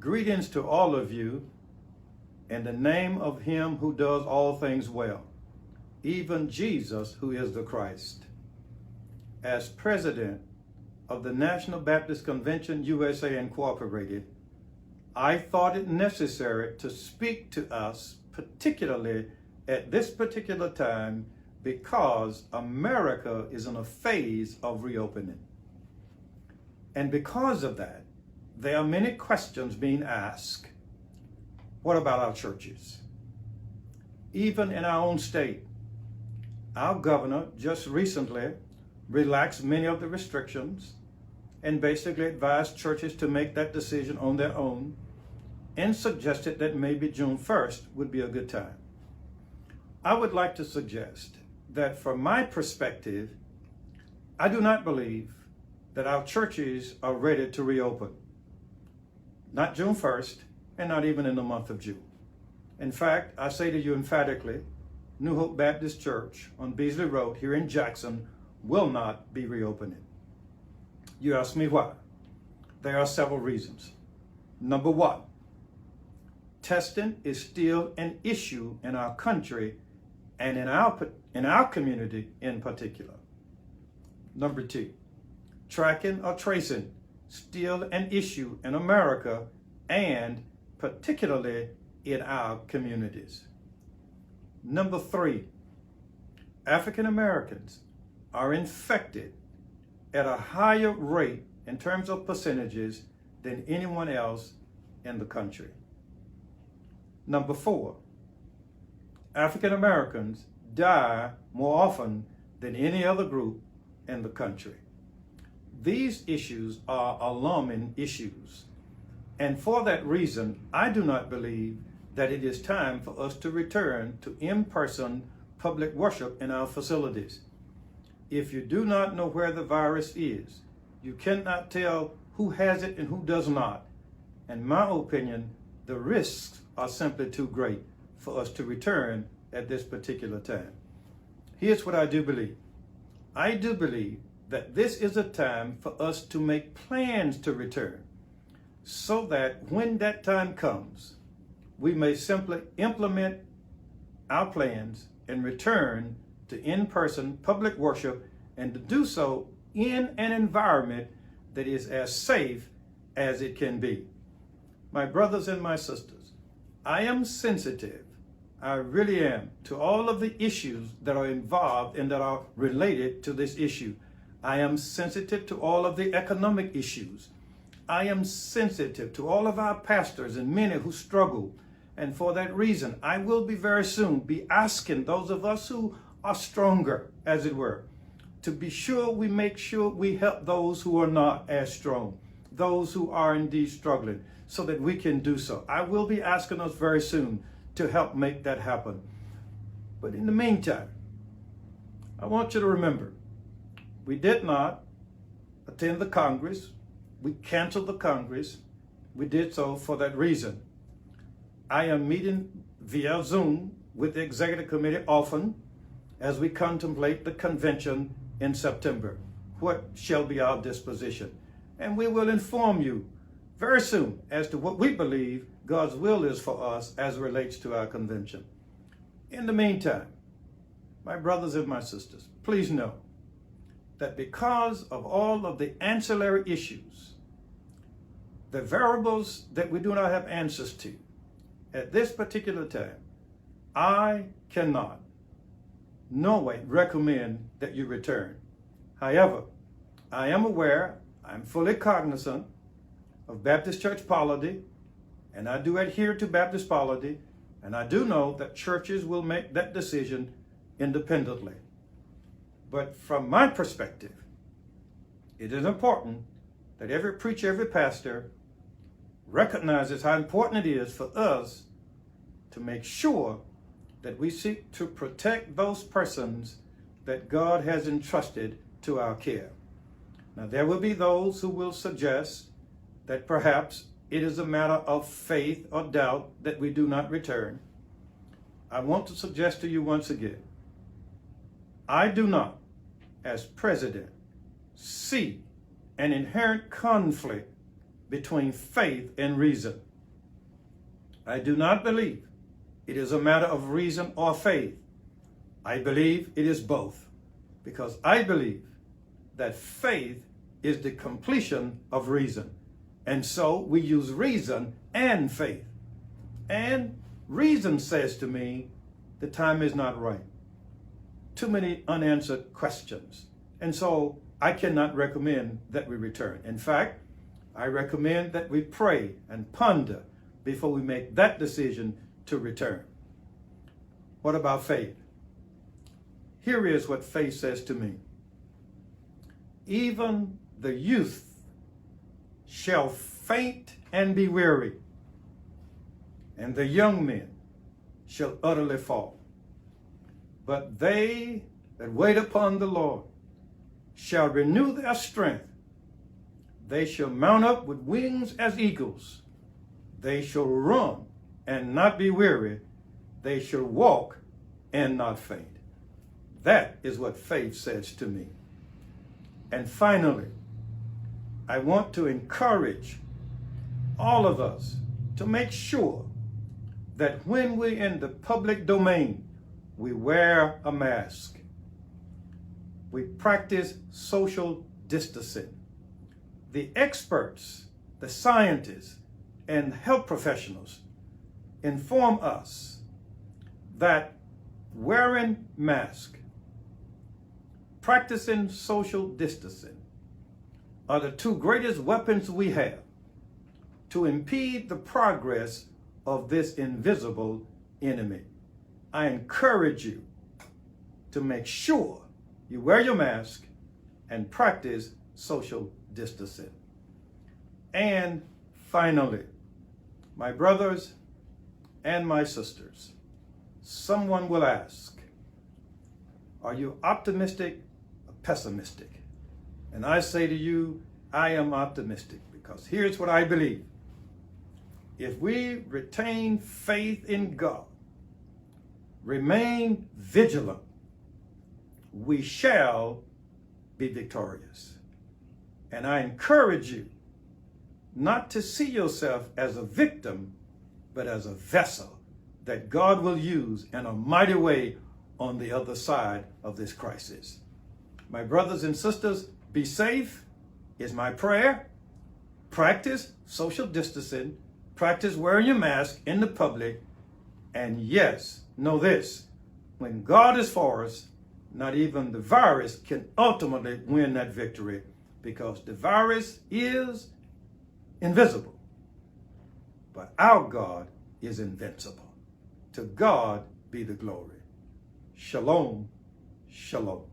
Greetings to all of you in the name of him who does all things well, even Jesus, who is the Christ. As president of the National Baptist Convention USA Incorporated, I thought it necessary to speak to us, particularly at this particular time, because America is in a phase of reopening. And because of that, there are many questions being asked. What about our churches? Even in our own state, our governor just recently relaxed many of the restrictions and basically advised churches to make that decision on their own and suggested that maybe June 1st would be a good time. I would like to suggest that from my perspective, I do not believe that our churches are ready to reopen. Not June 1st, and not even in the month of June. In fact, I say to you emphatically, New Hope Baptist Church on Beasley Road here in Jackson will not be reopening. You ask me why? There are several reasons. Number one, testing is still an issue in our country and in our community in particular. Number two, tracking or tracing still an issue in America and particularly in our communities. Number three, African Americans are infected at a higher rate in terms of percentages than anyone else in the country. Number four, African Americans die more often than any other group in the country. These issues are alarming issues. And for that reason, I do not believe that it is time for us to return to in-person public worship in our facilities. If you do not know where the virus is, you cannot tell who has it and who does not. In my opinion, the risks are simply too great for us to return at this particular time. Here's what I do believe. I do believe that this is a time for us to make plans to return so that when that time comes, we may simply implement our plans and return to in-person public worship, and to do so in an environment that is as safe as it can be. My brothers and my sisters, I am sensitive, I really am, to all of the issues that are involved and that are related to this issue. I am sensitive to all of the economic issues. I am sensitive to all of our pastors and many who struggle. And for that reason, I will be very soon be asking those of us who are stronger, as it were, to be sure we make sure we help those who are not as strong, those who are indeed struggling, so that we can do so. I will be asking us very soon to help make that happen. But in the meantime, I want you to remember, we did not attend the Congress. We canceled the Congress. We did so for that reason. I am meeting via Zoom with the Executive Committee often as we contemplate the convention in September. What shall be our disposition? And we will inform you very soon as to what we believe God's will is for us as it relates to our convention. In the meantime, my brothers and my sisters, please know that because of all of the ancillary issues, the variables that we do not have answers to, at this particular time, I cannot, no way, recommend that you return. However, I am aware, I'm fully cognizant of Baptist Church polity, and I do adhere to Baptist polity, and I do know that churches will make that decision independently. But from my perspective, it is important that every preacher, every pastor recognizes how important it is for us to make sure that we seek to protect those persons that God has entrusted to our care. Now, there will be those who will suggest that perhaps it is a matter of faith or doubt that we do not return. I want to suggest to you once again, I do not, as president, see an inherent conflict between faith and reason. I do not believe it is a matter of reason or faith. I believe it is both, because I believe that faith is the completion of reason. And so we use reason and faith. And reason says to me, the time is not right. Too many unanswered questions. And so I cannot recommend that we return. In fact, I recommend that we pray and ponder before we make that decision to return. What about faith? Here is what faith says to me. Even the youth shall faint and be weary, and the young men shall utterly fall. But they that wait upon the Lord shall renew their strength. They shall mount up with wings as eagles. They shall run and not be weary. They shall walk and not faint. That is what faith says to me. And finally, I want to encourage all of us to make sure that when we're in the public domain, we wear a mask. We practice social distancing. The experts, the scientists, and health professionals inform us that wearing masks, practicing social distancing, are the two greatest weapons we have to impede the progress of this invisible enemy. I encourage you to make sure you wear your mask and practice social distancing. And finally, my brothers and my sisters, someone will ask, are you optimistic or pessimistic? And I say to you, I am optimistic, because here's what I believe. If we retain faith in God, remain vigilant, we shall be victorious. And I encourage you not to see yourself as a victim, but as a vessel that God will use in a mighty way on the other side of this crisis. My brothers and sisters, be safe is my prayer. Practice social distancing. Practice wearing your mask in the public. And yes, know this, when God is for us, not even the virus can ultimately win that victory, because the virus is invisible, but our God is invincible. To God be the glory. Shalom, shalom.